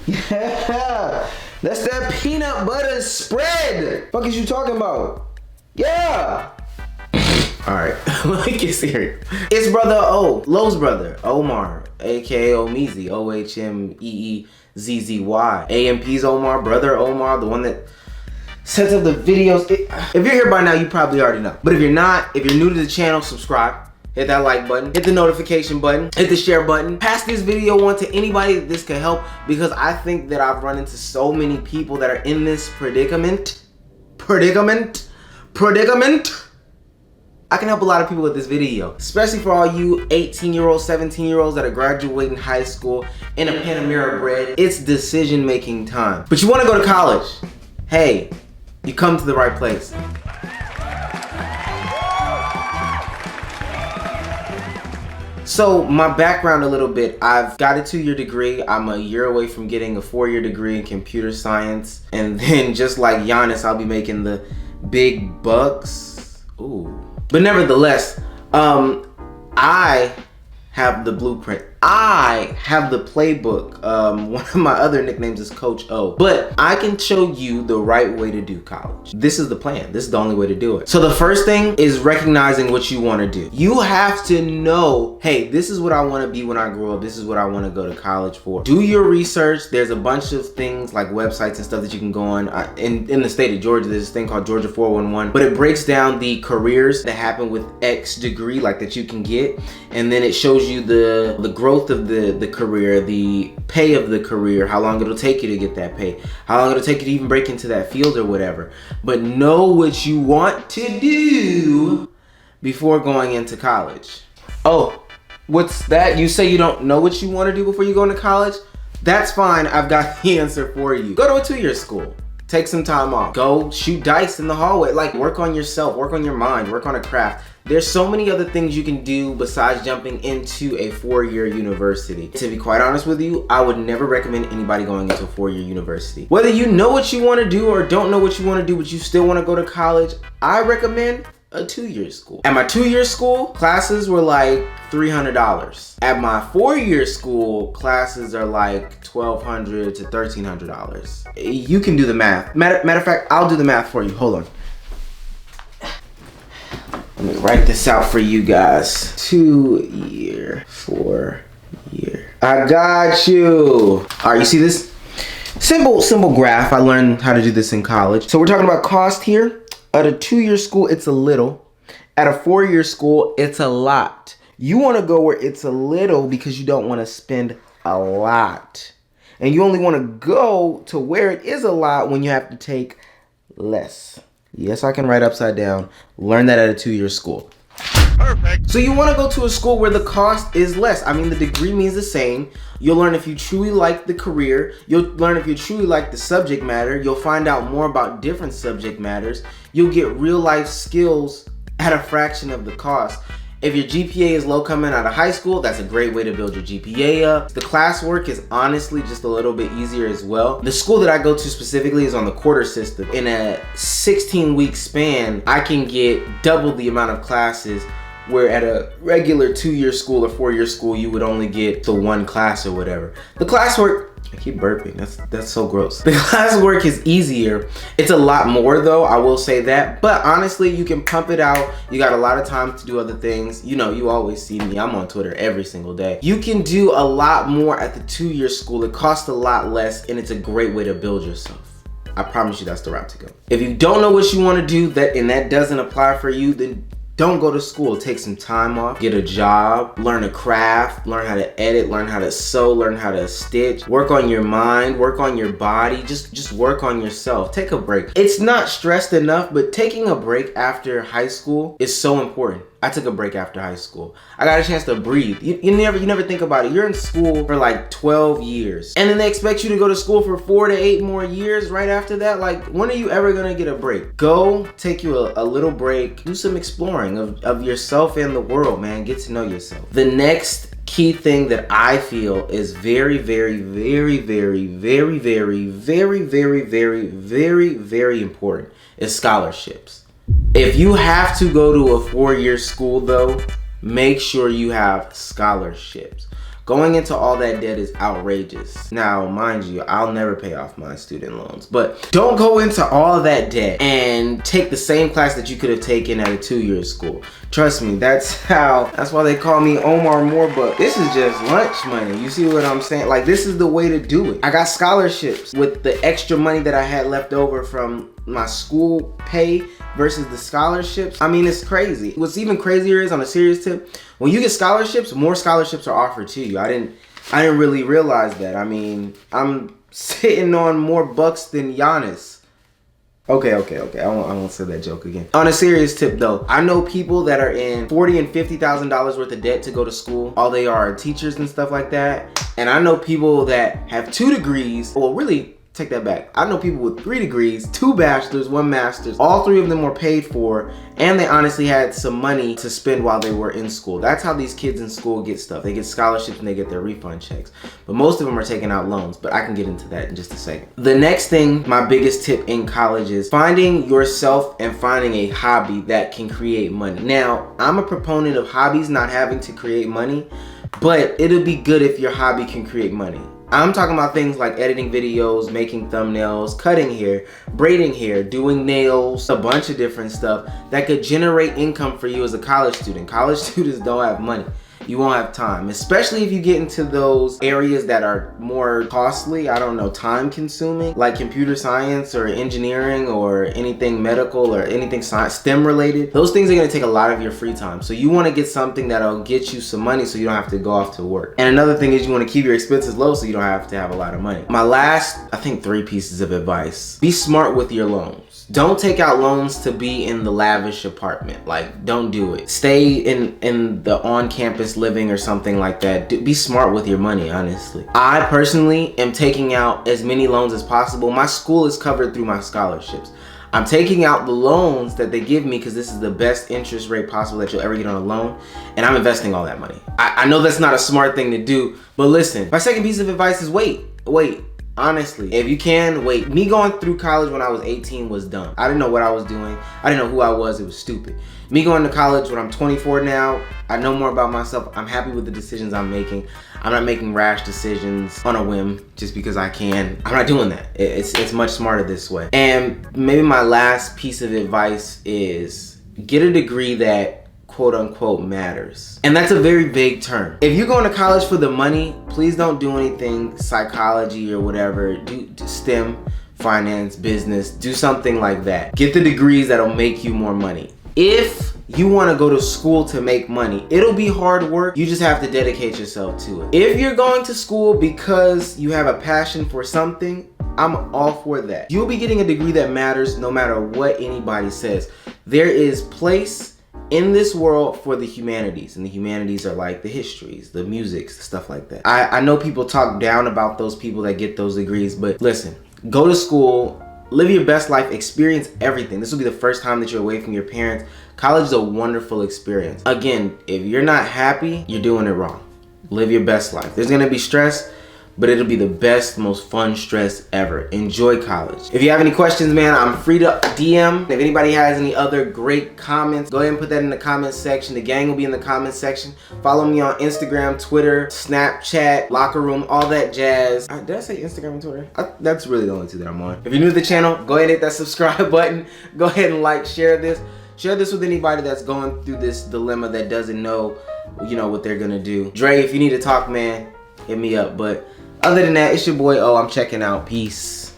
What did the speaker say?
Yeah, that's that peanut butter spread. Fuck is you talking about? Yeah. All right, let me get serious. It's brother O, Lowe's brother, Omar, aka Omeezy, Omeezy. AMP's Omar, brother Omar, the one that sets up the videos. If you're here by now, you probably already know. But if you're not, if you're new to the channel, subscribe. Hit that like button, hit the notification button, hit the share button. Pass this video on to anybody that this could help, because I think that I've run into so many people that are in this predicament. I can help a lot of people with this video, especially for all you 18-year-olds, 17-year-olds that are graduating high school in a Panamera bread. It's decision-making time. But you wanna go to college? Hey, you come to the right place. So my background a little bit, I've got a 2-year degree. I'm a year away from getting a 4-year degree in computer science. And then just like Giannis, I'll be making the big bucks. Ooh. But nevertheless, I have the blueprint. I have the playbook. One of my other nicknames is Coach O. But I can show you the right way to do college. This is the plan. This is the only way to do it. So the first thing is recognizing what you want to do. You have to know, hey, this is what I want to be when I grow up. This is what I want to go to college for. Do your research. There's a bunch of things like websites and stuff that you can go on. In the state of Georgia, there's this thing called Georgia 411. But it breaks down the careers that happen with X degree, like that you can get. And then it shows you the growth of the career, the pay of the career, how long it'll take you to get that pay, how long it'll take you to even break into that field or whatever. But know what you want to do before going into college. Oh, what's that? You say you don't know what you want to do before you go into college? That's fine, I've got the answer for you. Go to a 2-year school. Take some time off. Go shoot dice in the hallway. Like, work on yourself, work on your mind, work on a craft. There's so many other things you can do besides jumping into a 4-year university. To be quite honest with you, I would never recommend anybody going into a 4-year university. Whether you know what you want to do or don't know what you want to do, but you still want to go to college, I recommend a 2-year school. At my 2-year school, classes were like $300. At my 4-year school, classes are like $1,200 to $1,300. You can do the math. Matter of fact, I'll do the math for you. Hold on. Let me write this out for you guys. 2-year, 4-year. I got you. All right, you see this? Simple graph. I learned how to do this in college. So we're talking about cost here. At a 2-year school, it's a little. At a 4-year school, it's a lot. You want to go where it's a little because you don't want to spend a lot. And you only want to go to where it is a lot when you have to take less. Yes, I can write upside down. Learn that at a 2-year school. Perfect. So you want to go to a school where the cost is less. I mean, the degree means the same. You'll learn if you truly like the career. You'll learn if you truly like the subject matter. You'll find out more about different subject matters. You'll get real life skills at a fraction of the cost. If your GPA is low coming out of high school, that's a great way to build your GPA up. The classwork is honestly just a little bit easier as well. The school that I go to specifically is on the quarter system. In a 16-week span, I can get double the amount of classes, where at a regular 2-year school or 4-year school, you would only get the 1 class or whatever. The classwork, I keep burping, that's so gross. The classwork is easier. It's a lot more though, I will say that. But honestly, you can pump it out. You got a lot of time to do other things. You know, you always see me, I'm on Twitter every single day. You can do a lot more at the 2-year school. It costs a lot less and it's a great way to build yourself. I promise you that's the route to go. If you don't know what you want to do and that doesn't apply for you, then don't go to school. Take some time off, get a job, learn a craft, learn how to edit, learn how to sew, learn how to stitch, work on your mind, work on your body, just work on yourself. Take a break. It's not stressed enough, but taking a break after high school is so important. I took a break after high school. I got a chance to breathe. You never think about it. You're in school for like 12 years. And then they expect you to go to school for 4 to 8 more years right after that. Like, when are you ever gonna get a break? Go take you a little break. Do some exploring of yourself and the world, man. Get to know yourself. The next key thing that I feel is very, very, very, very, very, very, very, very, very, very, very important is scholarships. If you have to go to a 4-year school though, make sure you have scholarships. Going into all that debt is outrageous. Now, mind you, I'll never pay off my student loans, but don't go into all that debt and take the same class that you could have taken at a 2-year school. Trust me, that's why they call me Omar Moore, but this is just lunch money. You see what I'm saying? Like, this is the way to do it. I got scholarships with the extra money that I had left over from my school pay versus the scholarships. I mean, it's crazy. What's even crazier is, on a serious tip, when you get scholarships, more scholarships are offered to you. I didn't really realize that. I mean, I'm sitting on more bucks than Giannis. Okay. I won't say that joke again. On a serious tip though, I know people that are in $40,000 and $50,000 worth of debt to go to school. All they are teachers and stuff like that. And I know people that have 2 degrees, well, really, take that back. I know people with 3 degrees, 2 bachelors, 1 master's. All 3 of them were paid for, and they honestly had some money to spend while they were in school. That's how these kids in school get stuff. They get scholarships and they get their refund checks. But most of them are taking out loans, but I can get into that in just a second. The next thing, my biggest tip in college, is finding yourself and finding a hobby that can create money. Now, I'm a proponent of hobbies not having to create money, but it'll be good if your hobby can create money. I'm talking about things like editing videos, making thumbnails, cutting hair, braiding hair, doing nails, a bunch of different stuff that could generate income for you as a college student. College students don't have money. You won't have time, especially if you get into those areas that are more costly, I don't know, time consuming, like computer science or engineering or anything medical or anything science, STEM related. Those things are gonna take a lot of your free time. So you wanna get something that'll get you some money so you don't have to go off to work. And another thing is you wanna keep your expenses low so you don't have to have a lot of money. My last, I think, 3 pieces of advice: be smart with your loans. Don't take out loans to be in the lavish apartment. Like, don't do it. Stay in the on-campus living or something like that. Be smart with your money, honestly. I personally am taking out as many loans as possible. My school is covered through my scholarships. I'm taking out the loans that they give me because this is the best interest rate possible that you'll ever get on a loan, and I'm investing all that money. I know that's not a smart thing to do, but listen, my second piece of advice is wait. Honestly, if you can, wait. Me going through college when I was 18 was dumb. I didn't know what I was doing. I didn't know who I was. It was stupid. Me going to college when I'm 24 now, I know more about myself. I'm happy with the decisions I'm making. I'm not making rash decisions on a whim just because I can. I'm not doing that. It's much smarter this way. And maybe my last piece of advice is get a degree that quote unquote matters. And that's a very vague term. If you're going to college for the money, please don't do anything psychology or whatever. Do STEM, finance, business, do something like that. Get the degrees that'll make you more money. If you want to go to school to make money, it'll be hard work. You just have to dedicate yourself to it. If you're going to school because you have a passion for something, I'm all for that. You'll be getting a degree that matters no matter what anybody says. There is place in this world for the humanities, and the humanities are like the histories, the musics, stuff like that. I know people talk down about those people that get those degrees, but listen, go to school, live your best life, experience everything. This will be the first time that you're away from your parents. College is a wonderful experience. Again, if you're not happy, you're doing it wrong. Live your best life. There's gonna be stress, but it'll be the best, most fun stress ever. Enjoy college. If you have any questions, man, I'm free to DM. If anybody has any other great comments, go ahead and put that in the comments section. The gang will be in the comments section. Follow me on Instagram, Twitter, Snapchat, Locker Room, all that jazz. Did I say Instagram and Twitter? That's really the only 2 that I'm on. If you're new to the channel, go ahead and hit that subscribe button. Go ahead and like, share this. Share this with anybody that's going through this dilemma that doesn't know, what they're gonna do. Dre, if you need to talk, man, hit me up. But other than that, it's your boy O. I'm checking out. Peace.